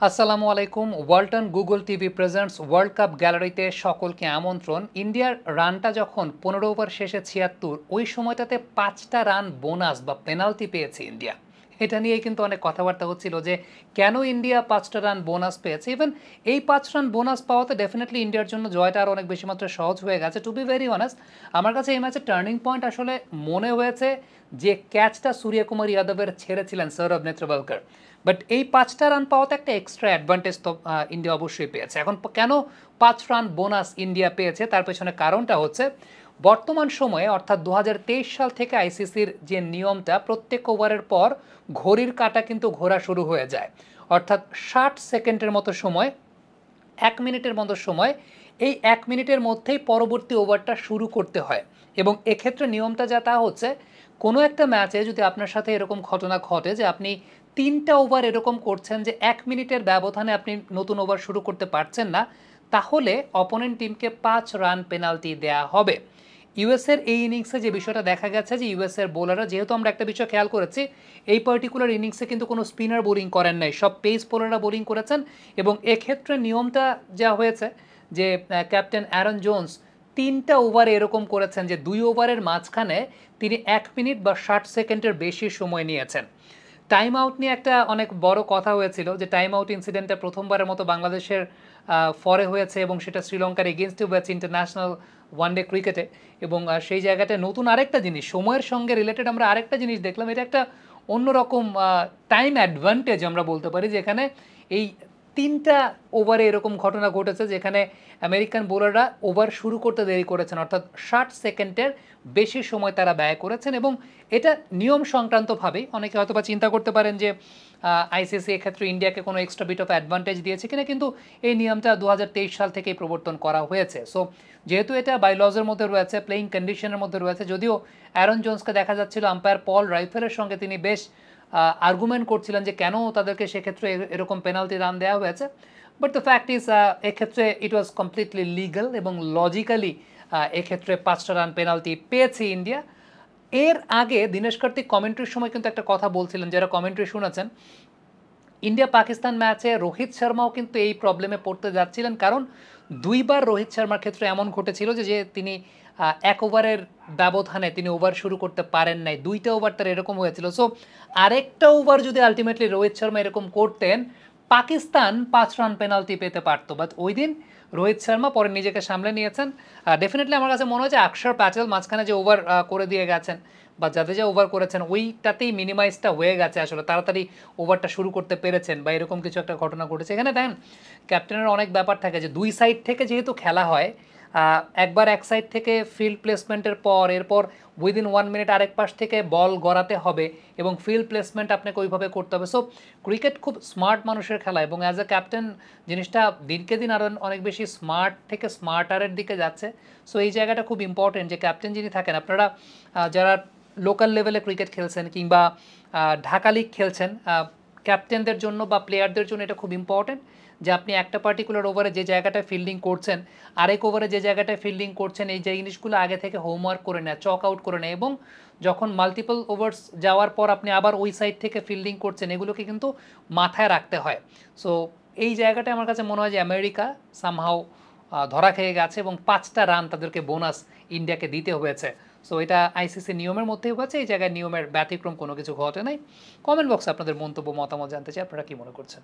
আসসালামু আলাইকুম। Walton Google TV presents world cup গ্যালারিতে সকলকে আমন্ত্রণ। ইন্ডিয়ার রানটা যখন 15 ওভার শেষে 76, ওই সময়টাতে 5টা রান বোনাস বা পেনাল্টি পেয়েছে ইন্ডিয়া। এটা নিয়ে কিন্তু অনেক কথাবার্তা হচ্ছিল যে কেন ইন্ডিয়া 5টা রান বোনাস পেয়েছে। ইভেন এই 5 রান বোনাস পাওয়াতে ডেফিনেটলি ইন্ডিয়ার জন্য জয়টা আরও অনেক বেশি মাত্রায় সহজ হয়ে গেছে। টু বি ভেরি অনেস্ট, আমার কাছে এই ম্যাচের টার্নিং পয়েন্ট আসলে মনে হয়েছে যে ক্যাচটা সূর্যকুমার যাদবের ছেড়েছিলেন সৌরভ নেত্রবালকর। বাট এই 5টা রান পাওয়াতে একটা এক্সট্রা অ্যাডভান্টেজ তো ইন্ডিয়া অবশ্যই পেয়েছে। এখন কেন 5 রান বোনাস ইন্ডিয়া পেয়েছে তার পেছনে কারণটা হচ্ছে বর্তমান সময়ে অর্থাৎ 2023 সাল থেকে আইসিসির যে নিয়মটা, প্রত্যেক ওভারের পর ঘড়ির কাঁটা কিন্তু ঘোরা শুরু হয়ে যায়। অর্থাৎ 60 সেকেন্ডের মতো সময়, 1 মিনিটের মতো সময়, এই 1 মিনিটের মধ্যেই পরবর্তী ওভারটা শুরু করতে হয়। এবং এক্ষেত্রে নিয়মটা যা তা হচ্ছে, কোনো একটা ম্যাচে যদি আপনার সাথে এরকম ঘটনা ঘটে যে আপনি 3টা ওভার এরকম করছেন যে 1 মিনিটের ব্যবধানে আপনি নতুন ওভার শুরু করতে পারছেন না, তাহলে অপোনেন্ট টিমকে 5 রান পেনাল্টি দেয়া হবে। ইউএসের এই ইনিংসে যে বিষয়টা দেখা গেছে যে ইউএসের বোলাররা, যেহেতু আমরা একটা বিষয় খেয়াল করেছি, এই পার্টিকুলার ইনিংসে কিন্তু কোনো স্পিনার বোলিং করেন নাই, সব পেস বোলাররা বোলিং করেছেন। এবং এক্ষেত্রে নিয়মটা যা হয়েছে যে ক্যাপ্টেন অ্যারন জোন্স 3টা ওভারে এরকম করেছেন যে 2 ওভারের মাঝখানে তিনি 1 মিনিট বা 60 সেকেন্ডের বেশি সময় নিয়েছেন। টাইম আউট নিয়ে একটা অনেক বড় কথা হয়েছিল যে টাইম আউট ইনসিডেন্টটা প্রথমবারের মতো বাংলাদেশের ফরে হয়েছে এবং সেটা শ্রীলঙ্কার এগেনস্টে হয়েছে ইন্টারন্যাশনাল ওয়ানডে ক্রিকেটে। এবং সেই জায়গাটায় নতুন আরেকটা জিনিস, সময়ের সঙ্গে রিলেটেড আমরা আরেকটা জিনিস দেখলাম। এটা একটা অন্যরকম টাইম অ্যাডভান্টেজ আমরা বলতে পারি, যেখানে এই 3টা ওভারে এরকম ঘটনা ঘটেছে যেখানে আমেরিকান বোলাররা ওভার শুরু করতে দেরি করেছেন, অর্থাৎ 60 সেকেন্ডের বেশি সময় তারা ব্যয় করেছেন। এবং এটা নিয়ম সংক্রান্তভাবেই অনেকে হয়তো বা চিন্তা করতে পারেন যে আইসিসি এক্ষেত্রে ইন্ডিয়াকে কোনো এক্সট্রা বিট অফ অ্যাডভান্টেজ দিয়েছে কিনা, কিন্তু এই নিয়মটা 2023 সাল থেকেই প্রবর্তন করা হয়েছে। সো যেহেতু এটা বাইলজের মধ্যে রয়েছে, প্লেইং কন্ডিশনের মধ্যে রয়েছে, যদিও অ্যারন জোন্সকে দেখা যাচ্ছিল আম্পায়ার পল রাইফেলের সঙ্গে তিনি বেশ আর্গুমেন্ট করছিলেন যে কেন তাদেরকে সেক্ষেত্রে এরকম পেনাল্টি রান দেওয়া হয়েছে। বাট দ্য ফ্যাক্ট ইজ এক্ষেত্রে ইট ওয়াজ কমপ্লিটলি লিগাল এবং লজিক্যালি এক্ষেত্রে 5টা রান পেনাল্টি পেয়েছে ইন্ডিয়া। এর আগে দীনেশ কার্তিক কমেন্ট্রির সময় কিন্তু একটা কথা বলছিলেন, যারা কমেন্ট্রি শুনেছেন, ইন্ডিয়া পাকিস্তান ম্যাচে রোহিত শর্মাও কিন্তু এই প্রবলেমে পড়তে যাচ্ছিলেন, কারণ 2বার রোহিত শর্মার ক্ষেত্রে এমন ঘটেছিল যে তিনি 1 ওভারের ব্যবধানে তিনি ওভার শুরু করতে পারেন নাই, 2টা ওভার তার এরকম হয়েছিল। সো আরেকটা ওভার যদি আলটিমেটলি রোহিত শর্মা এরকম করতেন, পাকিস্তান 5 রান পেনাল্টি পেতে পারতো। বাট ওই দিন রোহিত শর্মা পরে নিজেকে সামলে নিয়েছেন। ডেফিনেটলি আমার কাছে মনে হয় যে অক্ষর প্যাটেল মাঝখানে যে ওভার করে দিয়ে গেছেন বা জাদেজা ওভার করেছেন, ওইটাতেই মিনিমাইজটা হয়ে গেছে, আসলে তাড়াতাড়ি ওভারটা শুরু করতে পেরেছেন বা এরকম কিছু একটা ঘটনা ঘটেছে। এখানে দেখেন ক্যাপ্টেনের অনেক ব্যাপার থাকে যে দুই সাইড থেকে যেহেতু খেলা হয়, একবার এক সাইড থেকে ফিল্ড প্লেসমেন্টের পর এরপর উইদিন 1 মিনিট আরেক পাশ থেকে বল গড়াতে হবে এবং ফিল্ড প্লেসমেন্ট আপনাকে ওইভাবে করতে হবে। সো ক্রিকেট খুব স্মার্ট মানুষের খেলা এবং অ্যাজ এ ক্যাপ্টেন জিনিসটা দিনকে দিন আরও অনেক বেশি স্মার্ট থেকে স্মার্টারের দিকে যাচ্ছে। সো এই জায়গাটা খুব ইম্পর্টেন্ট যে ক্যাপ্টেন যিনি থাকেন, আপনারা যারা লোকাল লেভেলে ক্রিকেট খেলছেন কিংবা ঢাকা লিগ খেলছেন, ক্যাপ্টেনদের জন্য বা প্লেয়ারদের জন্য এটা খুব ইম্পর্টেন্ট যে আপনি একটা পার্টিকুলার ওভারে যে জায়গাটায় ফিল্ডিং করছেন, আরেক ওভারে যে জায়গাটায় ফিল্ডিং করছেন, এই যে জিনিসগুলো আগে থেকে হোমওয়ার্ক করে নেয়, চক আউট করে নেয়, এবং যখন মাল্টিপল ওভার্স যাওয়ার পর আপনি আবার ওই সাইড থেকে ফিল্ডিং করছেন, এগুলোকে কিন্তু মাথায় রাখতে হয়। সো এই জায়গাটা আমার কাছে মনে হয় যে আমেরিকা সামহাও ধরা খেয়ে গেছে এবং 5টা রান তাদেরকে বোনাস ইন্ডিয়াকে দিতে হয়েছে। সো এটা আইসিসি নিয়মের মধ্যেই হয়েছে, এই জায়গায় নিয়মের ব্যতিক্রম কোনো কিছু ঘটে নাই। কমেন্ট বক্সে আপনাদের মন্তব্য মতামত জানতে চাই, আপনারা কী মনে করছেন?